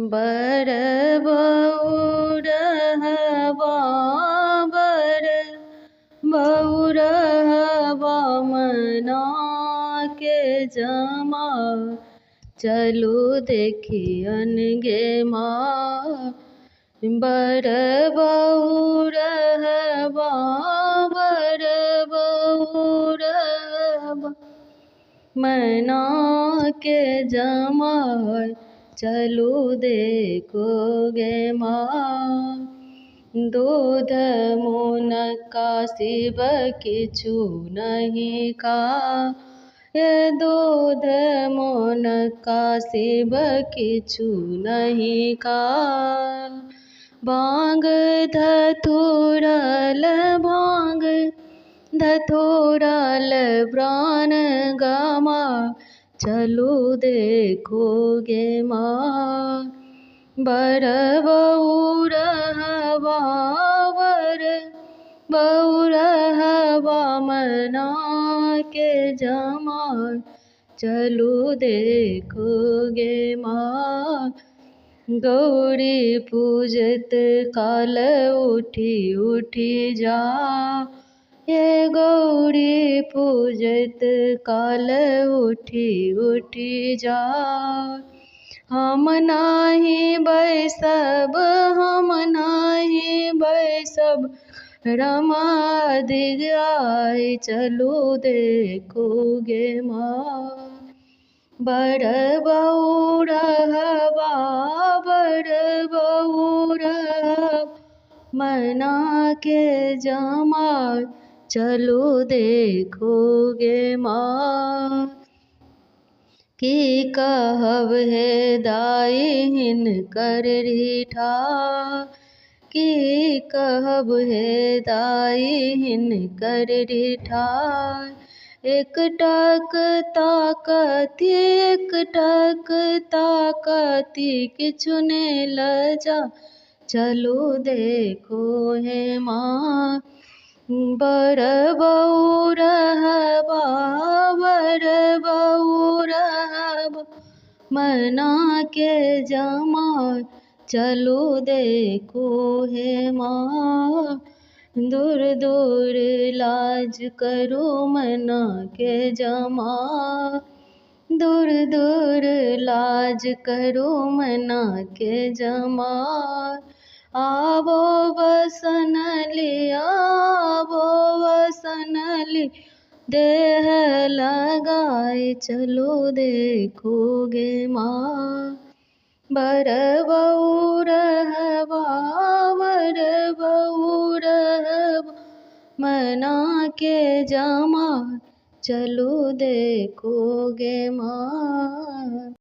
बर बहुरहवा बर बहुरहवा मना के जमा चलू देखियन गे माँ। बर बहुरहवा बर बहुरहवा मना के जमाय चलू देखोगे माँ। दूध मुनक्का शिव किछु नहीं खा, ये दूध मुनक्का शिव किछु नहीं खा। भांग धतूरल भांग धतूरल प्राण गमा चलू देखोगे माँ। बर बहुरहवा बर बहुरहवा मना के जमा चलू देखोगे माँ। गौरी पूजत काल उठी उठी जा, ये गौरी पूजत काल उठी उठी जा। हम नाही बैसब हम नाही बैसब रमा दिगाय चलू देखोगे माँ। बर बहुरहवा बर बहुरहवा मना के जमा चलू देखोगे माँ। की कहब हे दाई हिनकर रीठा, की कहब हे दाई हिनकर रीठा। एकटक ताकती एकटक ताकती किछु ने लजा चलू देखो हे माँ। बर बहुरहवा बर बहुरहवा मना के जमा चलू देखो हे माँ। दूर दूर लाज करो मना के जमा, दूर दूर लाज करो मना के जमा। आवो वसनली आवो वसनली देह लगाए चलो देखोगे माँ। बर बहुरहवा बर बहुरहवा मना के जमा चलो देखोगे माँ।